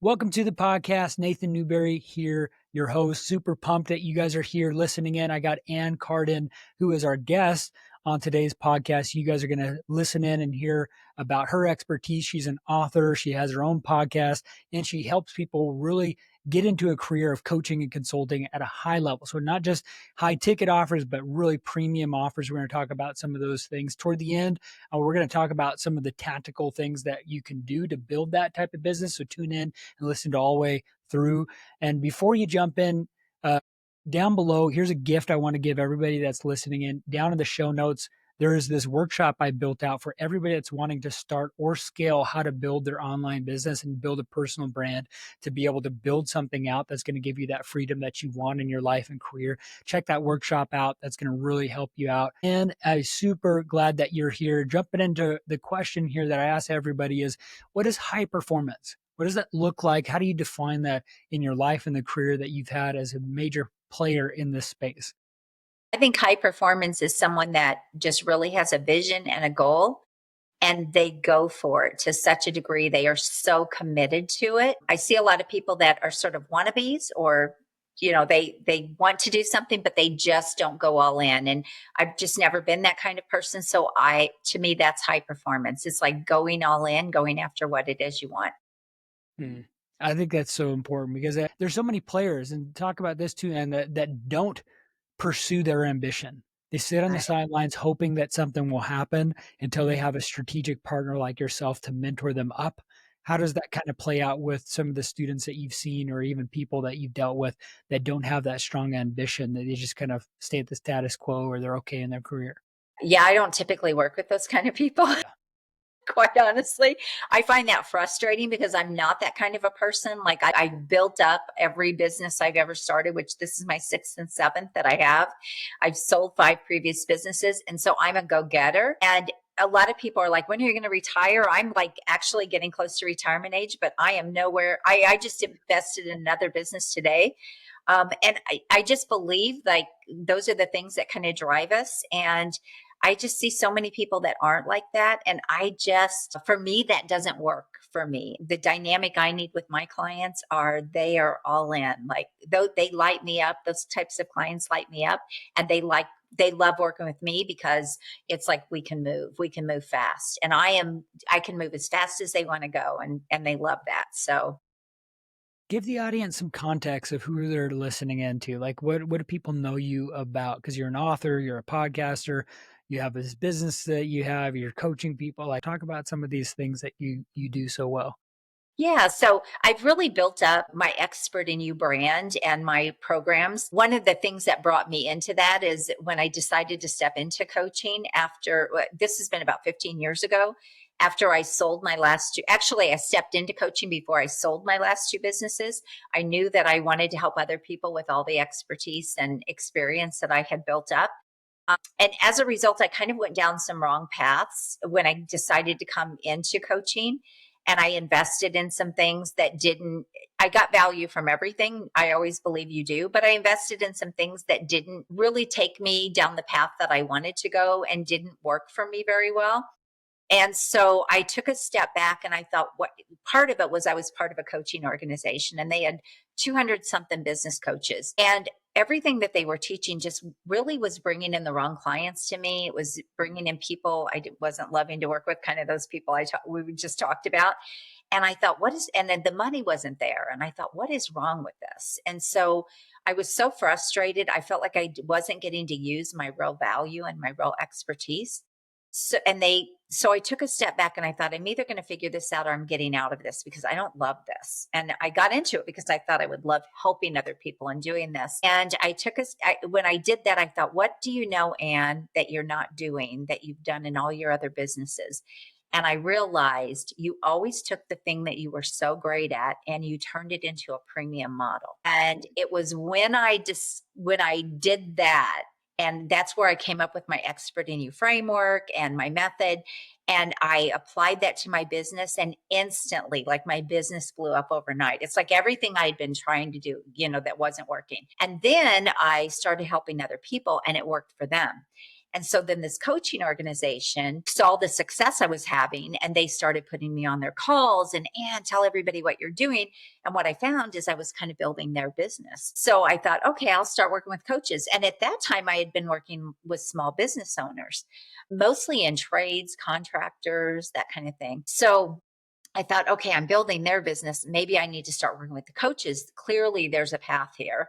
Welcome to the podcast. Nathan Newberry here, your host. Super pumped that you guys are here listening in. I got Carden, who is our guest on today's podcast. You guys are going to listen in and hear about her expertise. She's an author. She has her own podcast, and she helps people really get into a career of coaching and consulting at a high level. So not just high ticket offers, but really premium offers. We're going to talk about some of those things toward the end. We're going to talk about some of the tactical things that you can do to build that type of business. So tune in and listen to all the way through. And before you jump in, down below, here's a gift I want to give everybody that's listening in. Down in the show notes, there is this workshop I built out for everybody that's wanting to start or scale how to build their online business and build a personal brand to be able to build something out that's going to give you that freedom that you want in your life and career. Check that workshop out. That's going to really help you out. And I'm super glad that you're here. Jumping into the question here that I ask everybody is, what is high performance? What does that look like? How do you define that in your life and the career that you've had as a major player in this space? I think high performance is someone that just really has a vision and a goal and they go for it to such a degree. They are so committed to it. I see a lot of people that are sort of wannabes or they want to do something, but they just don't go all in. And I've just never been that kind of person. So to me, that's high performance. It's like going all in, going after what it is you want. Hmm. I think that's so important because there's so many players, and talk about this too, and that don't pursue their ambition. They sit on the Right. sidelines hoping that something will happen until they have a strategic partner like yourself to mentor them up. How does that kind of play out with some of the students that you've seen or even people that you've dealt with that don't have that strong ambition, that they just kind of stay at the status quo or they're okay in their career? Yeah, I don't typically work with those kind of people. Yeah. Quite honestly, I find that frustrating because I'm not that kind of a person. Like I built up every business I've ever started, which this is my sixth and seventh that I have. I've sold 5 previous businesses. And so I'm a go-getter. And a lot of people are like, when are you going to retire? I'm like actually getting close to retirement age, but I am nowhere. I just invested in another business today. And I just believe like those are the things that kind of drive us. And I just see so many people that aren't like that. And for me, that doesn't work for me. The dynamic I need with my clients they are all in. Like, though they light me up, those types of clients light me up and they love working with me because it's like we can move fast. And I can move as fast as they want to go. And they love that. So Give the audience some context of who they're listening into. Like, what do people know you about? Because you're an author, you're a podcaster, you have this business that you have, you're coaching people. Like, talk about some of these things that you do so well. yeah, so I've really built up my Expert in You brand and my programs. One of the things that brought me into that is when I decided to step into coaching this has been about 15 years ago, after I sold my last two. Actually, I stepped into coaching before I sold my last 2 businesses. I knew that I wanted to help other people with all the expertise and experience that I had built up. And as a result, I kind of went down some wrong paths when I decided to come into coaching. And I invested in some things I got value from everything. I always believe you do, but I invested in some things that didn't really take me down the path that I wanted to go and didn't work for me very well. And so I took a step back and I thought, what part of it was I was part of a coaching organization and they had 200 something business coaches. And everything that they were teaching just really was bringing in the wrong clients to me. It was bringing in people wasn't loving to work with, kind of those people we just talked about. And I thought, and then the money wasn't there. And I thought, what is wrong with this? And so I was so frustrated. I felt like I wasn't getting to use my real value and my real expertise. So I took a step back and I thought, I'm either going to figure this out or I'm getting out of this because I don't love this. And I got into it because I thought I would love helping other people and doing this. And when I did that, I thought, what do you know, Anne, that you're not doing that you've done in all your other businesses? And I realized you always took the thing that you were so great at and you turned it into a premium model. And it was when I did that, and that's where I came up with my Expert in You framework and my method. And I applied that to my business and instantly, like my business blew up overnight. It's like everything I'd been trying to do, that wasn't working. And then I started helping other people and it worked for them. And so then this coaching organization saw the success I was having, and they started putting me on their calls and tell everybody what you're doing. And what I found is I was kind of building their business. So I thought, okay, I'll start working with coaches. And at that time, I had been working with small business owners, mostly in trades, contractors, that kind of thing. So I thought, okay, I'm building their business. Maybe I need to start working with the coaches. Clearly, there's a path here.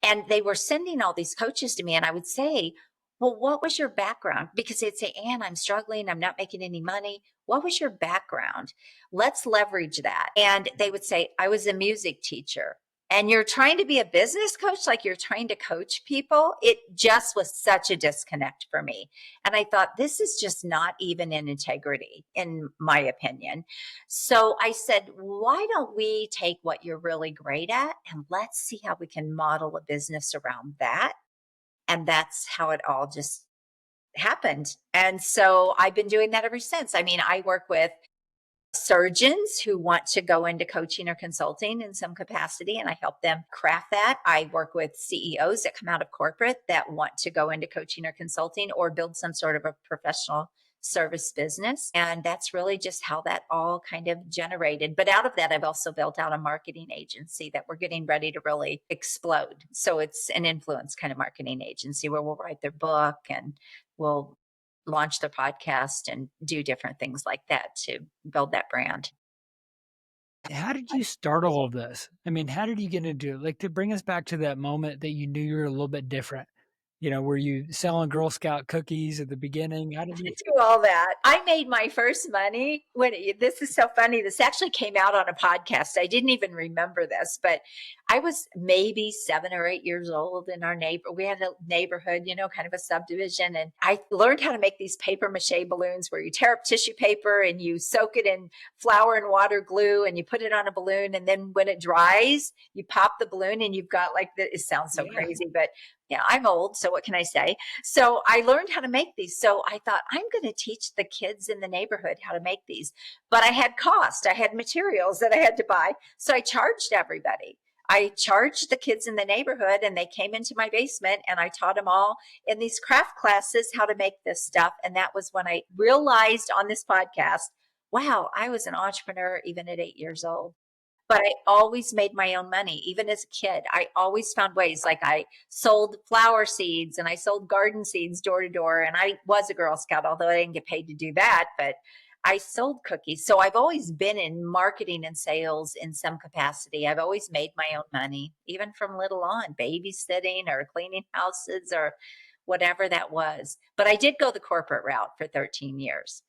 And they were sending all these coaches to me. And I would say, well, what was your background? Because they'd say, Ann, I'm struggling. I'm not making any money. What was your background? Let's leverage that. And they would say, I was a music teacher. And you're trying to be a business coach, like you're trying to coach people. It just was such a disconnect for me. And I thought, this is just not even in integrity, in my opinion. So I said, why don't we take what you're really great at and let's see how we can model a business around that? And that's how it all just happened. And so I've been doing that ever since. I mean, I work with surgeons who want to go into coaching or consulting in some capacity, and I help them craft that. I work with CEOs that come out of corporate that want to go into coaching or consulting or build some sort of a professional service business. And that's really just how that all kind of generated. But out of that, I've also built out a marketing agency that we're getting ready to really explode. So it's an influence kind of marketing agency where we'll write their book and we'll launch their podcast and do different things like that to build that brand. How did you start all of this? I mean, how did you get into it? Like, to bring us back to that moment that you knew you were a little bit different. Were you selling Girl Scout cookies at the beginning? How did you? To do all that. I made my first money this is so funny. This actually came out on a podcast. I didn't even remember this, but I was maybe 7 or 8 years old in our we had a neighborhood, kind of a subdivision. And I learned how to make these paper mache balloons where you tear up tissue paper and you soak it in flour and water glue and you put it on a balloon. And then when it dries, you pop the balloon and you've got it sounds so Yeah. crazy, but yeah, I'm old. So what can I say? So I learned how to make these. So I thought, I'm going to teach the kids in the neighborhood how to make these. But I had cost, I had materials that I had to buy. So I charged everybody. I charged the kids in the neighborhood and they came into my basement and I taught them all in these craft classes how to make this stuff. And that was when I realized on this podcast, wow, I was an entrepreneur even at 8 years old. But I always made my own money. Even as a kid, I always found ways. Like I sold flower seeds and I sold garden seeds door to door. And I was a Girl Scout, although I didn't get paid to do that, but I sold cookies. So I've always been in marketing and sales in some capacity. I've always made my own money, even from little on, babysitting or cleaning houses or whatever that was. But I did go the corporate route for 13 years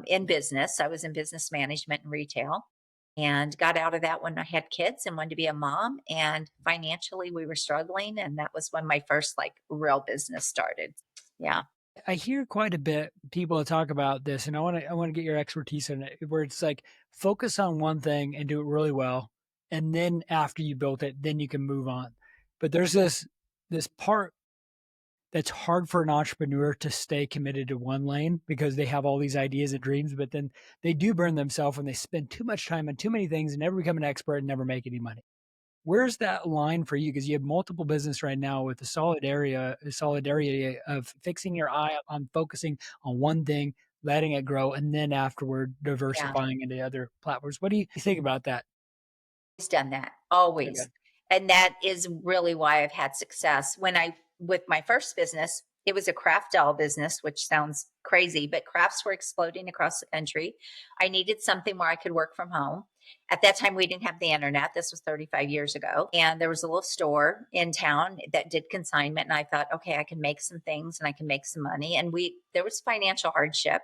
in business. I was in business management and retail and got out of that when I had kids and wanted to be a mom. And financially, we were struggling. And that was when my first real business started. Yeah. I hear quite a bit people talk about this, and I want to get your expertise in it, where it's like focus on one thing and do it really well, and then after you built it, then you can move on. But there's this part that's hard for an entrepreneur to stay committed to one lane because they have all these ideas and dreams, but then they do burn themselves when they spend too much time on too many things and never become an expert and never make any money. Where's that line for you? Because you have multiple business right now with a solidarity of fixing your eye on focusing on one thing, letting it grow, and then afterward Yeah. diversifying into other platforms. What do you think about that? Always done that, Okay. always. And that is really why I've had success. With my first business, it was a craft doll business, which sounds crazy, but crafts were exploding across the country. I needed something where I could work from home. At that time, we didn't have the internet. This was 35 years ago. And there was a little store in town that did consignment. And I thought, okay, I can make some things and I can make some money. And there was financial hardship.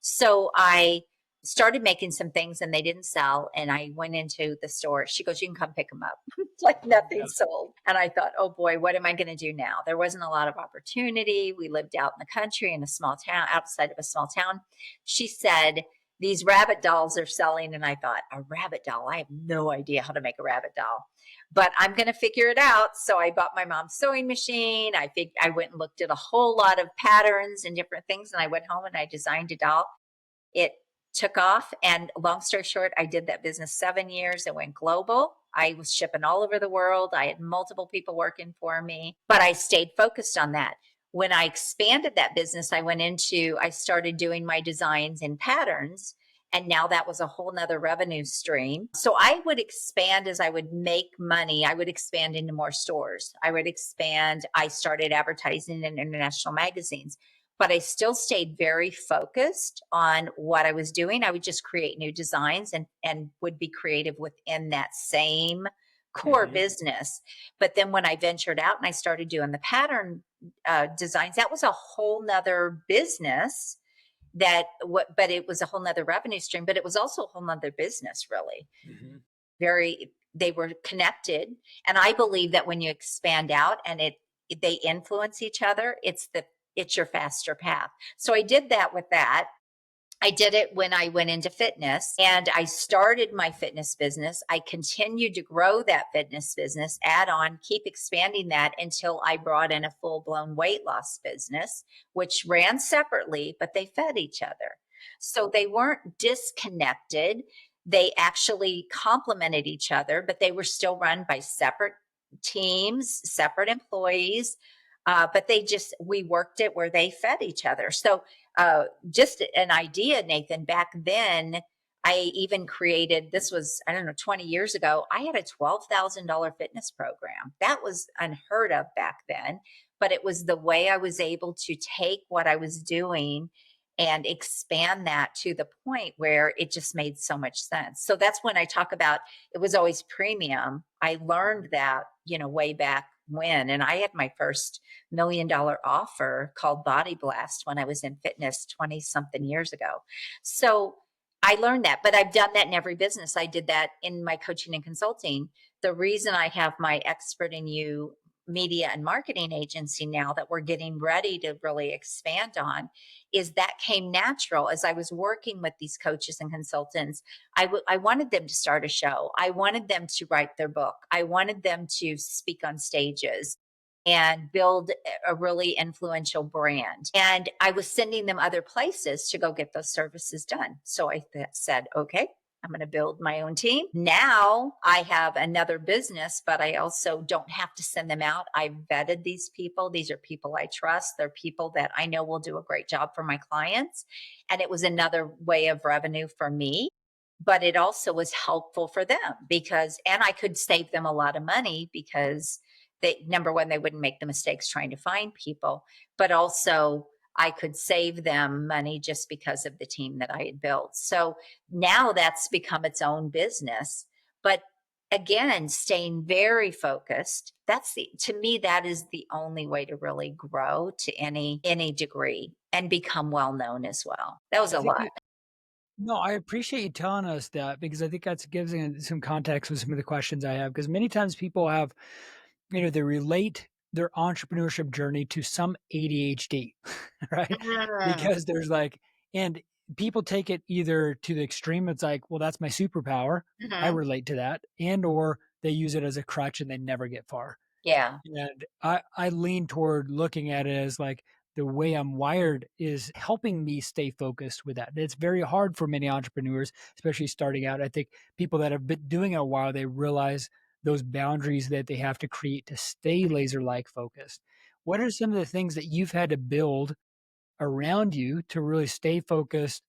So I started making some things and they didn't sell. And I went into the store. She goes, you can come pick them up. Like nothing Yeah. sold. And I thought, oh boy, what am I going to do now? There wasn't a lot of opportunity. We lived out in the country in a small town, outside of a small town. She said, these rabbit dolls are selling. And I thought, a rabbit doll? I have no idea how to make a rabbit doll, but I'm going to figure it out. So I bought my mom's sewing machine. I went and looked at a whole lot of patterns and different things. And I went home and I designed a doll. It took off. And long story short, I did that business 7 years. It went global. I was shipping all over the world. I had multiple people working for me, but I stayed focused on that. When I expanded that business, I started doing my designs in patterns. And now that was a whole nother revenue stream. So I would expand as I would make money. I would expand into more stores. I started advertising in international magazines, but I still stayed very focused on what I was doing. I would just create new designs and would be creative within that same core Hmm. business. But then when I ventured out and I started doing the pattern designs, that was a whole nother business but it was a whole nother revenue stream, but it was also a whole nother business, really. Hmm. They were connected. And I believe that when you expand out and they influence each other, it's your faster path. So I did that with that. I did it when I went into fitness and I started my fitness business. I continued to grow that fitness business, add on, keep expanding that until I brought in a full blown weight loss business, which ran separately, but they fed each other. So they weren't disconnected. They actually complemented each other, but they were still run by separate teams, separate employees. But we worked it where they fed each other. So just an idea, Nathan, back then, I even created, this was, I don't know, 20 years ago, I had a $12,000 fitness program. That was unheard of back then, but it was the way I was able to take what I was doing and expand that to the point where it just made so much sense. So that's when I talk about it was always premium. I learned that, way back when, and I had my first $1 million offer called Body Blast when I was in fitness 20 something years ago. So I learned that, but I've done that in every business. I did that in my coaching and consulting. The reason I have my Expert in You media and marketing agency now that we're getting ready to really expand on is that came natural as I was working with these coaches and consultants. I wanted them to start a show. I wanted them to write their book. I wanted them to speak on stages and build a really influential brand. And I was sending them other places to go get those services done. So I said, okay, I'm going to build my own team. Now I have another business, but I also don't have to send them out. I vetted these people. These are people I trust. They're people that I know will do a great job for my clients. And it was another way of revenue for me. But it also was helpful for them and I could save them a lot of money because number one, they wouldn't make the mistakes trying to find people, but also I could save them money just because of the team that I had built. So now that's become its own business. But again, staying very focused, to me, that is the only way to really grow to any degree and become well known as well. That was I a think lot. that No, I appreciate you telling us that because I think that gives some context with some of the questions I have. Because many times people have, they relate their entrepreneurship journey to some ADHD, right? Mm, Because and people take it either to the extreme. It's like, well, that's my superpower. I mhm. relate to that, or they use it as a crutch and they never get far. Yeah. And I lean toward looking at it as like the way I'm wired is helping me stay focused with that. It's very hard for many entrepreneurs, especially starting out. I think people that have been doing it a while, they realize those boundaries that they have to create to stay laser like focused. What are some of the things that you've had to build around you to really stay focused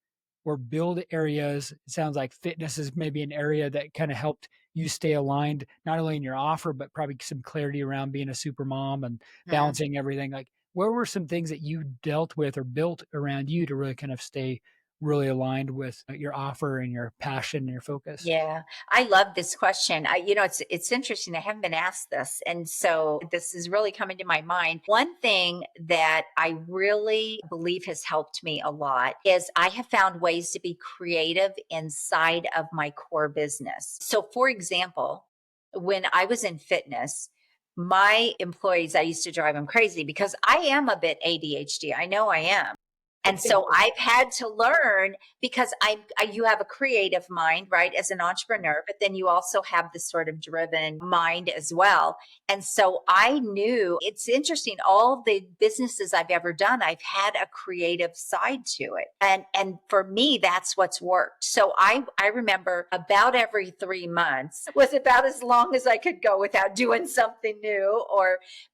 or build areas? It sounds like fitness is maybe an area that kind of helped you stay aligned, not only in your offer, but probably some clarity around being a super mom and Mhm. balancing everything. Like, where were some things that you dealt with or built around you to really kind of stay really aligned with your offer and your passion and your focus? Yeah, I love this question. It's interesting. I haven't been asked this, and so this is really coming to my mind. One thing that I really believe has helped me a lot is I have found ways to be creative inside of my core business. So, for example, when I was in fitness, my employees, I used to drive them crazy because I am a bit ADHD. I know I am. And so I've had to learn because you have a creative mind, right, as an entrepreneur, but then you also have this sort of driven mind as well. And so I knew it's interesting. All the businesses I've ever done, I've had a creative side to it. And for me, that's what's worked. So I remember about every 3 months was about as long as I could go without doing something new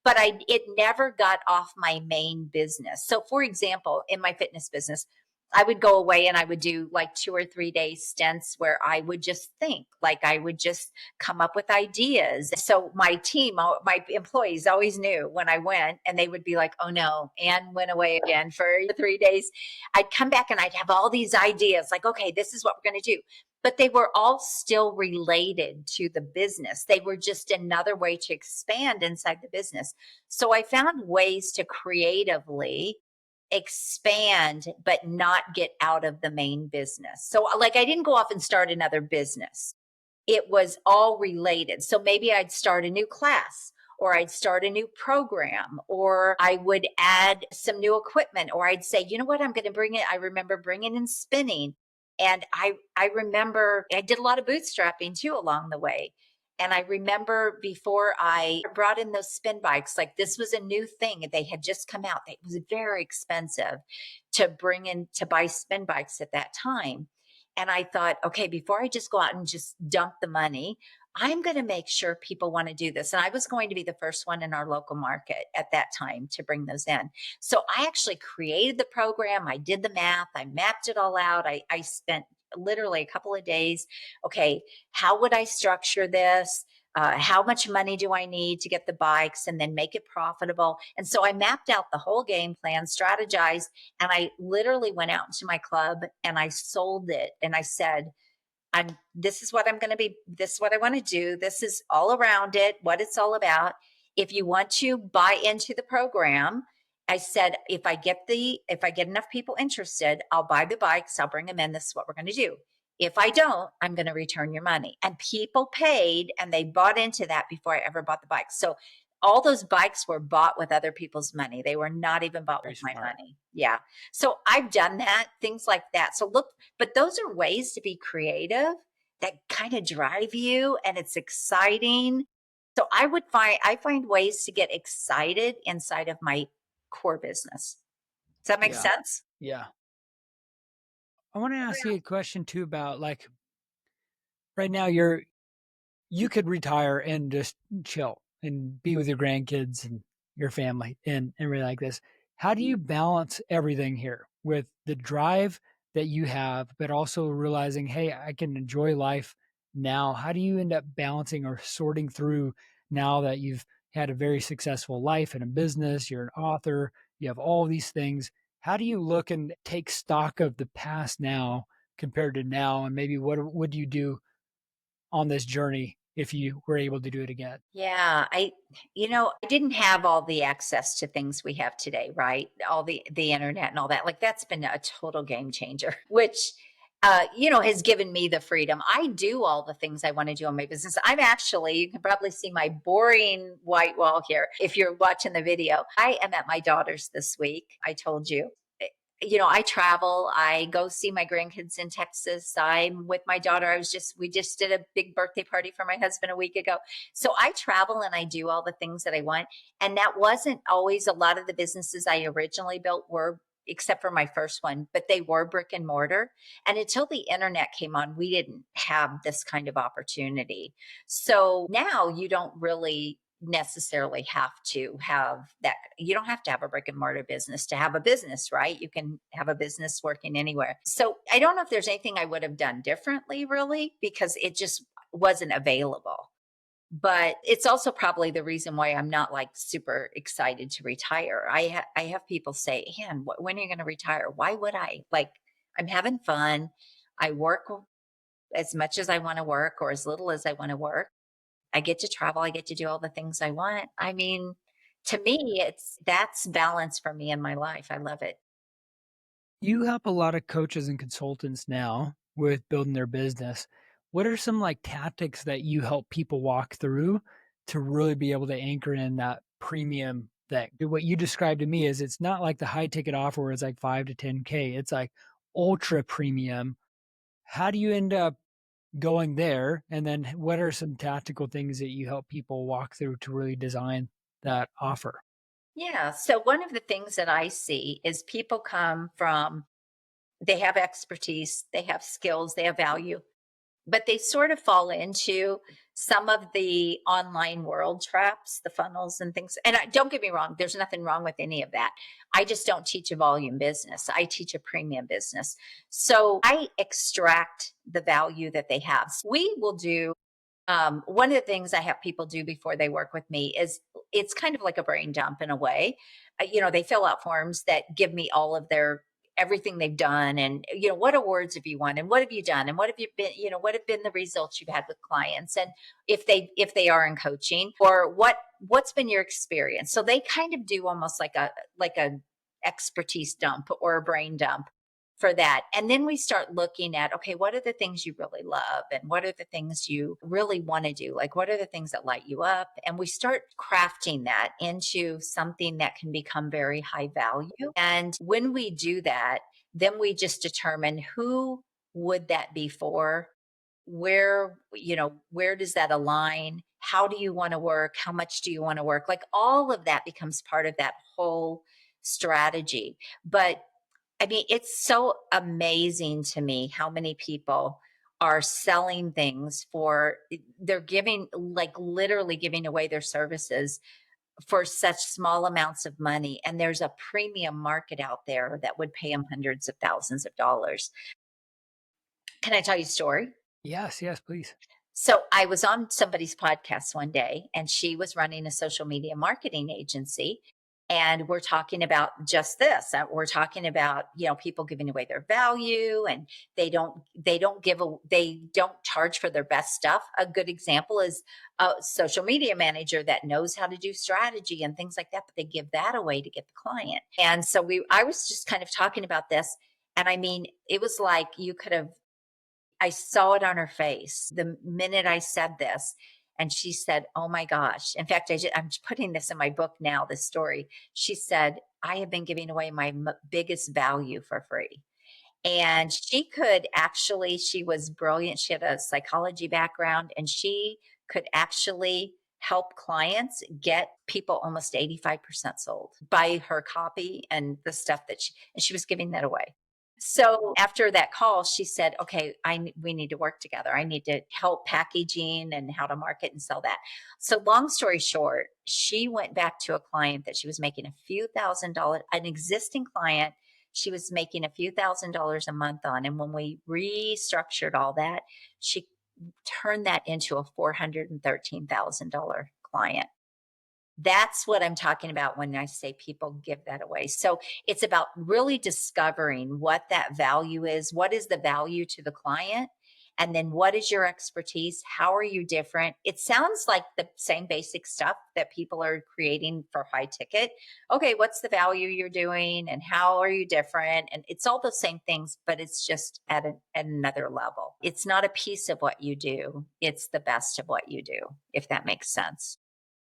but it never got off my main business. So for example, in my fitness business, I would go away and I would do like 2 or 3 day stints where I would just think, like I would just come up with ideas. So my team, my employees always knew when I went and they would be like, oh no, Anne went away again for 3 days. I'd come back and I'd have all these ideas like, okay, this is what we're going to do. But they were all still related to the business. They were just another way to expand inside the business. So I found ways to creatively expand, but not get out of the main business. So, like, I didn't go off and start another business. It was all related. So maybe I'd start a new class, or I'd start a new program, or I would add some new equipment, or I'd say, you know what, I'm going to bring it. I remember bringing in spinning. And I remember I did a lot of bootstrapping too along the way. And I remember before I brought in those spin bikes, like this was a new thing. They had just come out. It was very expensive to bring in to buy spin bikes at that time. And I thought, okay, before I just go out and just dump the money, I'm going to make sure people want to do this. And I was going to be the first one in our local market at that time to bring those in. So I actually created the program. I did the math. I mapped it all out. I spent literally a couple of days. Okay, how would I structure this? How much money do I need to get the bikes and then make it profitable? And so I mapped out the whole game plan, strategized, and I literally went out into my club and I sold it. And I said, this is what I'm going to be. This is what I want to do. This is all around it, what it's all about. If you want to buy into the program, I said, if I get enough people interested, I'll buy the bikes. I'll bring them in. This is what we're going to do. If I don't, I'm going to return your money. And people paid and they bought into that before I ever bought the bikes. So all those bikes were bought with other people's money. They were not even bought Very with my smart. money. Yeah. So I've done that, things like that. So look, but those are ways to be creative that kind of drive you and it's exciting. So I find ways to get excited inside of my core business. Does that make Yeah. sense? Yeah. I want to ask you a question too about like right now you could retire and just chill and be with your grandkids and your family and really like this. How do you balance everything here with the drive that you have, but also realizing, hey, I can enjoy life now? How do you end up balancing or sorting through now that you've had a very successful life and a business, you're an author, you have all these things. How do you look and take stock of the past now compared to now? And maybe what would you do on this journey if you were able to do it again? Yeah, I didn't have all the access to things we have today, right? All the internet and all that. Like that's been a total game changer, which has given me the freedom. I do all the things I want to do in my business. You can probably see my boring white wall here if you're watching the video. I am at my daughter's this week. I told you. I travel. I go see my grandkids in Texas. I'm with my daughter. We just did a big birthday party for my husband a week ago. So I travel and I do all the things that I want. And that wasn't always a lot of the businesses I originally built were, except for my first one, but they were brick and mortar. And until the internet came on, we didn't have this kind of opportunity. So now you don't really necessarily have to have that. You don't have to have a brick and mortar business to have a business, right? You can have a business working anywhere. So I don't know if there's anything I would have done differently, really, because it just wasn't available. But it's also probably the reason why I'm not like super excited to retire. I have people say, "Ann, when are you going to retire?" Why would I? Like, I'm having fun. I work as much as I want to work or as little as I want to work. I get to travel. I get to do all the things I want. I mean, to me, that's balance for me in my life. I love it. You help a lot of coaches and consultants now with building their business. What are some like tactics that you help people walk through to really be able to anchor in that premium thing. What you described to me is it's not like the high ticket offer where it's like 5 to 10K. It's like ultra premium. How do you end up going there? And then what are some tactical things that you help people walk through to really design that offer? Yeah. So one of the things that I see is people come from, they have expertise, they have skills, they have value, but they sort of fall into some of the online world traps, the funnels and things. And don't get me wrong, there's nothing wrong with any of that. I just don't teach a volume business. I teach a premium business. So I extract the value that they have. We will do one of the things I have people do before they work with me is it's kind of like a brain dump in a way. They fill out forms that give me all of their everything they've done and what awards have you won and what have you done and what have you been what have been the results you've had with clients and if they are in coaching or what's been your experience. So they kind of do almost like a expertise dump or a brain dump for that. And then we start looking at, okay, what are the things you really love? And what are the things you really want to do? Like, what are the things that light you up? And we start crafting that into something that can become very high value. And when we do that, then we just determine who would that be for? Where does that align? How do you want to work? How much do you want to work? Like all of that becomes part of that whole strategy. But I mean, it's so amazing to me how many people are selling things they're giving, like literally giving away their services for such small amounts of money. And there's a premium market out there that would pay them hundreds of thousands of dollars. Can I tell you a story? Yes, yes, please. So I was on somebody's podcast one day and she was running a social media marketing agency. And we're talking about just this. We're talking about, people giving away their value and they don't charge for their best stuff. A good example is a social media manager that knows how to do strategy and things like that, but they give that away to get the client. And so I was just kind of talking about this. And I mean, it was like I saw it on her face the minute I said this. And she said, "Oh my gosh." In fact, I'm putting this in my book now, this story. She said, "I have been giving away my biggest value for free." And she was brilliant. She had a psychology background and she could actually help clients get people almost 85% sold by her copy and the stuff and she was giving that away. So after that call, she said, "Okay, we need to work together. I need to help packaging and how to market and sell that." So long story short, she went back to a client that she was making a few $1,000s, an existing client she was making a few $1,000s a month on. And when we restructured all that, she turned that into a $413,000 client. That's what I'm talking about when I say people give that away. So it's about really discovering what that value is. What is the value to the client? And then what is your expertise? How are you different? It sounds like the same basic stuff that people are creating for high ticket. Okay, what's the value you're doing and how are you different? And it's all the same things, but it's just at another level. It's not a piece of what you do, it's the best of what you do, if that makes sense.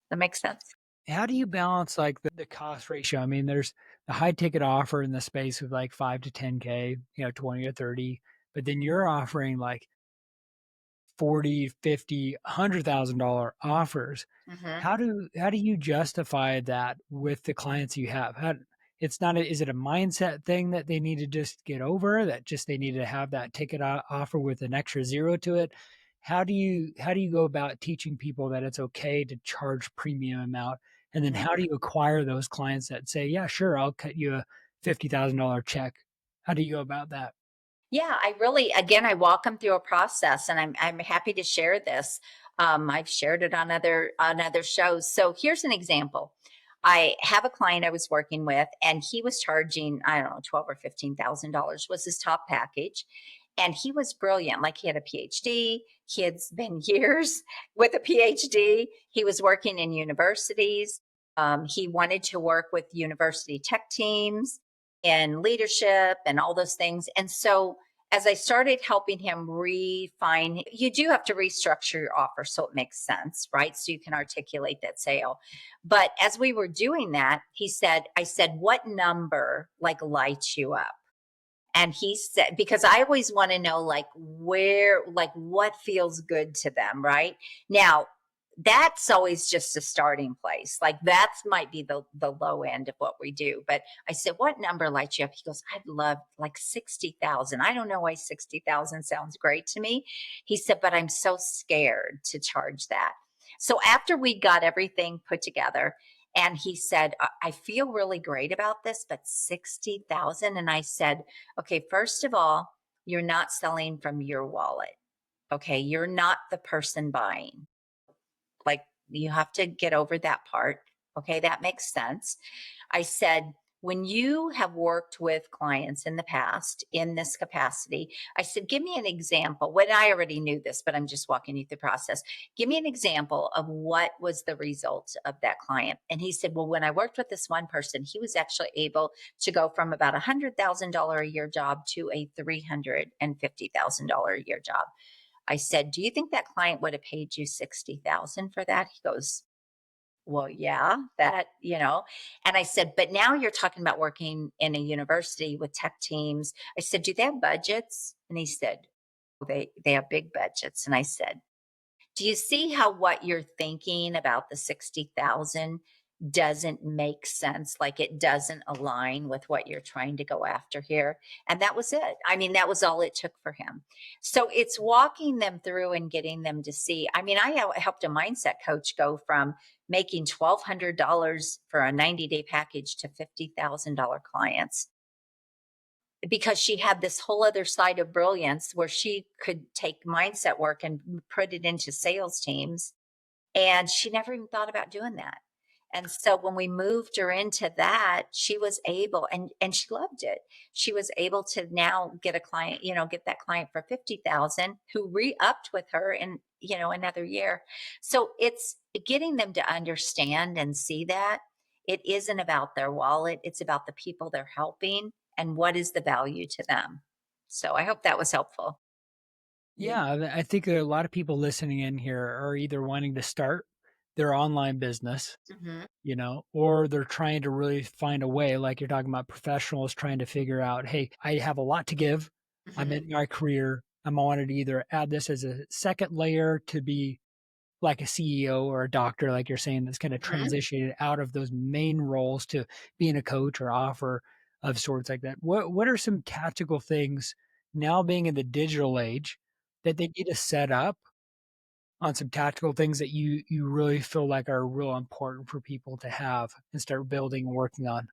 That makes sense? How do you balance like the cost ratio? I mean, there's the high ticket offer in the space of like 5 to 10K, 20 to 30, but then you're offering like 40, 50, $100,000 offers. Mhm. How do you justify that with the clients you have? It's not is it a mindset thing that they need to just get over, that just they need to have that ticket offer with an extra zero to it? How do you go about teaching people that it's okay to charge premium amount? And then Mhm. how do you acquire those clients that say, "Yeah, sure, I'll cut you a $50,000 check." How do you go about that? Yeah, again, I walk them through a process, and I'm happy to share this. I've shared it on other shows. So here's an example. I have a client I was working with, and he was charging, I don't know, 12 or $15,000 was his top package. And he was brilliant. Like he had a PhD. He had been years with a PhD. He was working in universities. He wanted to work with university tech teams and leadership and all those things. And so As I started helping him refine, you do have to restructure your offer so it makes sense, right? So you can articulate that sale. But as we were doing that, I said, what number like lights you up? And he said, because I always want to know like where, like what feels good to them, right? Now, that's always just a starting place. Like that might be the low end of what we do. But I said, what number lights you up? He goes, I'd love like 60,000. I don't know why 60,000 sounds great to me. He said, but I'm so scared to charge that. So after we got everything put together, and he said, I feel really great about this, but 60,000. And I said, okay, first of all, you're not selling from your wallet. Okay. You're not the person buying. Like you have to get over that part. Okay. That makes sense. I said, when you have worked with clients in the past in this capacity, I said, give me an example. When I already knew this, but I'm just walking you through the process. Give me an example of what was the result of that client. And he said, well, when I worked with this one person, he was actually able to go from about $100,000 a year job to a $350,000 a year job. I said, do you think that client would have paid you 60,000 for that? He goes, well, yeah, and I said, but now you're talking about working in a university with tech teams. I said, do they have budgets? And he said, they have big budgets. And I said, do you see how what you're thinking about the 60,000 doesn't make sense? Like it doesn't align with what you're trying to go after here. And that was it. I mean, that was all it took for him. So it's walking them through and getting them to see. I mean, helped a mindset coach go from making $1,200 for a 90-day package to $50,000 clients because she had this whole other side of brilliance where she could take mindset work and put it into sales teams. And she never even thought about doing that. And so when we moved her into that, she was able, and she loved it. She was able to now get a client, get that client for 50,000 who re-upped with her in, another year. So it's getting them to understand and see that it isn't about their wallet. It's about the people they're helping and what is the value to them. So I hope that was helpful. Yeah, I think that a lot of people listening in here are either wanting to start their online business, Mhm. or they're trying to really find a way, like you're talking about professionals trying to figure out, hey, I have a lot to give. I'm Mhm. in my career. I wanted to either add this as a second layer to be like a CEO or a doctor, like you're saying, that's kind of Mhm. transitioned out of those main roles to being a coach or offer of sorts like that. What are some tactical things now being in the digital age that they need to set up on some tactical things that you really feel like are real important for people to have and start building and working on?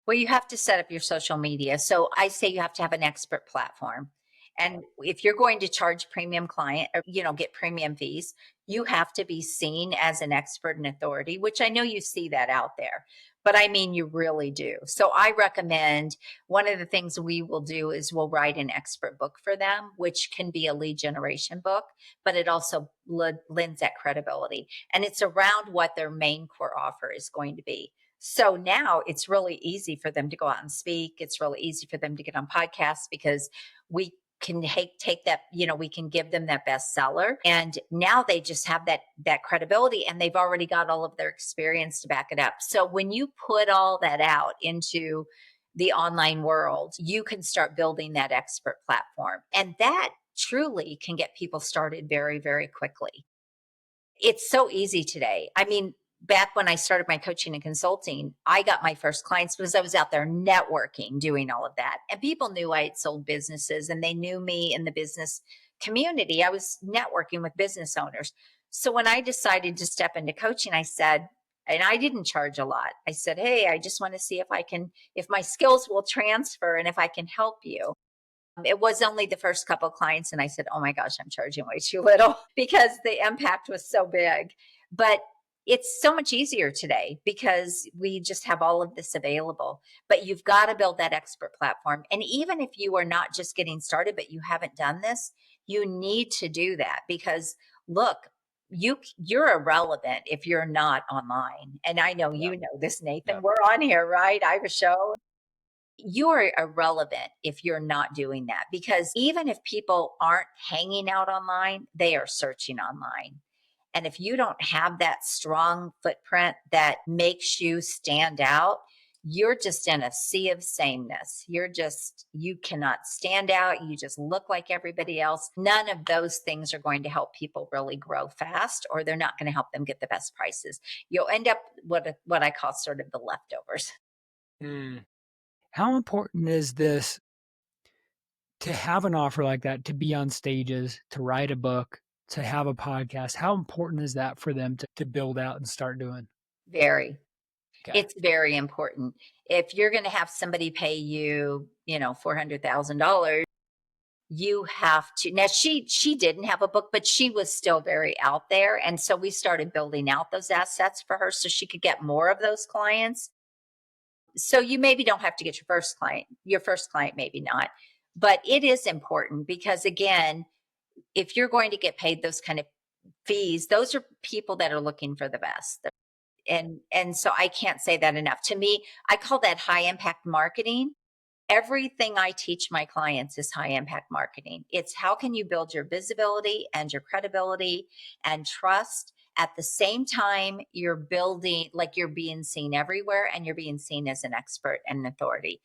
Well, you have to set up your social media. So I say you have to have an expert platform. And if you're going to charge premium client or, get premium fees, you have to be seen as an expert and authority, which I know you see that out there. But I mean, you really do. So I recommend one of the things we will do is we'll write an expert book for them, which can be a lead generation book, but it also lends that credibility. And it's around what their main core offer is going to be. So now it's really easy for them to go out and speak. It's really easy for them to get on podcasts because we can take that, we can give them that bestseller. And now they just have that credibility and they've already got all of their experience to back it up. So when you put all that out into the online world, you can start building that expert platform. And that truly can get people started very, very quickly. It's so easy today. I mean, back when I started my coaching and consulting, I got my first clients because I was out there networking, doing all of that. And people knew I had sold businesses and they knew me in the business community. I was networking with business owners. So when I decided to step into coaching, I said, and I didn't charge a lot. I said, hey, I just want to see if my skills will transfer and if I can help you. It was only the first couple of clients, and I said, "Oh my gosh, I'm charging way too little," because the impact was so big. But it's so much easier today because we just have all of this available. But you've got to build that expert platform. And even if you are not just getting started, but you haven't done this, you need to do that because look, you're irrelevant if you're not online. And I know you know this, Yeah. Nathan. We're on here, right? I have a show. you're irrelevant if you're not doing that, because even if people aren't hanging out online, they are searching online. And if you don't have that strong footprint that makes you stand out, you're just in a sea of sameness. You cannot stand out. You just look like everybody else. None of those things are going to help people really grow fast, or they're not going to help them get the best prices. You'll end up what I call sort of the leftovers. Mm. How important is this to have an offer like that, to be on stages, to write a book, to have a podcast? How important is that for them to build out and start doing? Very. Okay. It's very important. If you're going to have somebody pay you, $400,000, you have to. Now she didn't have a book, but she was still very out there, and so we started building out those assets for her so she could get more of those clients. So you maybe don't have to get your first client maybe not. But it is important because, again, if you're going to get paid those kind of fees, those are people that are looking for the best. And so I can't say that enough. To me, I call that high impact marketing. Everything I teach my clients is high impact marketing. It's how can you build your visibility and your credibility and trust at the same time you're building, like, you're being seen everywhere and you're being seen as an expert and an authority.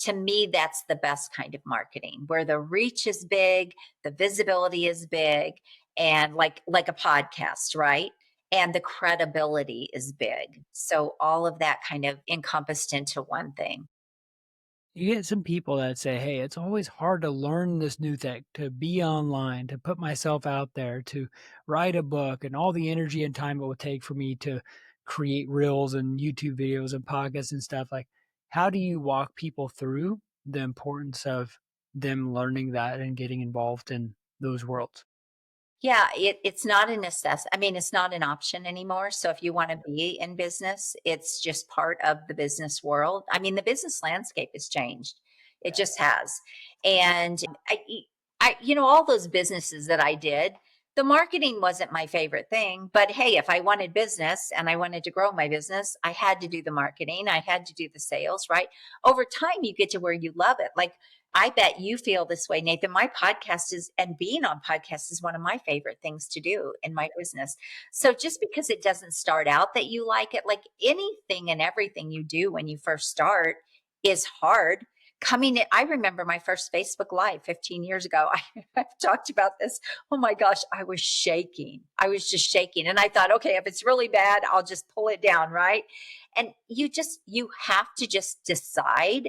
To me, that's the best kind of marketing, where the reach is big, the visibility is big, and like a podcast, right? And the credibility is big. So all of that kind of encompassed into one thing. You get some people that say, "Hey, it's always hard to learn this new thing, to be online, to put myself out there, to write a book, and all the energy and time it would take for me to create reels and YouTube videos and podcasts and stuff." Like, how do you walk people through the importance of them learning that and getting involved in those worlds? Yeah, it's not a necessity. I mean, it's not an option anymore. So if you want to be in business, it's just part of the business world. I mean, the business landscape has changed. It Yeah. just has. And all those businesses that I did, the marketing wasn't my favorite thing. But hey, if I wanted business and I wanted to grow my business, I had to do the marketing. I had to do the sales, right? Over time, you get to where you love it. Like, I bet you feel this way, Nathan. My podcast and being on podcasts is one of my favorite things to do in my business. So just because it doesn't start out that you like it, like anything and everything you do when you first start is hard. I remember my first Facebook Live 15 years ago. I've talked about this. Oh my gosh, I was shaking. I was just shaking. And I thought, okay, if it's really bad, I'll just pull it down, right? And you have to just decide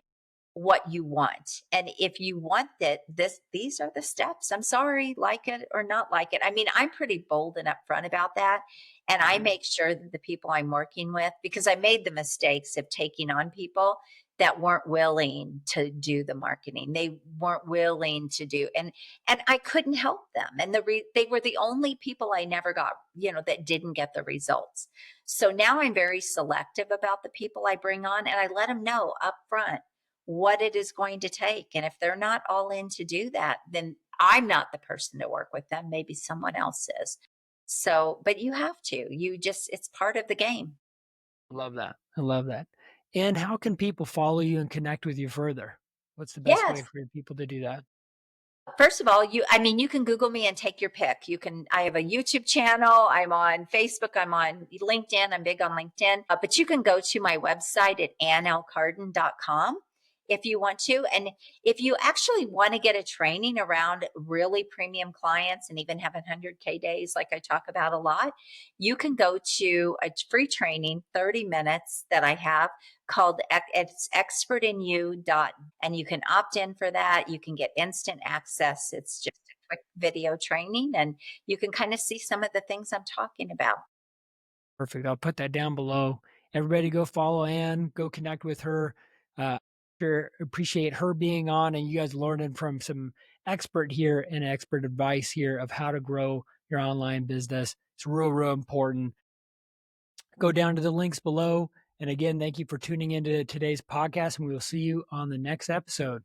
what you want. And if you want these are the steps. I'm sorry, like it or not like it. I mean, I'm pretty bold and upfront about that. And I Mhm. make sure that the people I'm working with, because I made the mistakes of taking on people that weren't willing to do the marketing. They weren't willing to do, and I couldn't help them. And they were the only people I never got, that didn't get the results. So now I'm very selective about the people I bring on, and I let them know up front what it is going to take. And if they're not all in to do that, then I'm not the person to work with them. Maybe someone else is. So, but you have to. It's part of the game. Love that. I love that. And how can people follow you and connect with you further? What's the best way Yes. for people to do that? First of all, you can Google me and take your pick. I have a YouTube channel. I'm on Facebook. I'm on LinkedIn. I'm big on LinkedIn. But you can go to my website at annlcarden.com if you want to. And if you actually want to get a training around really premium clients and even having 100K days, like I talk about a lot, you can go to a free training, 30 minutes that I have called it's expertinu. And you can opt in for that. You can get instant access. It's just a quick video training, and you can kind of see some of the things I'm talking about. Perfect. I'll put that down below. Everybody go follow Ann, go connect with her. Uh, sure appreciate her being on and you guys learning from some expert here and expert advice here of how to grow your online business. It's real, real important. Go down to the links below. And again, thank you for tuning into today's podcast, and we will see you on the next episode.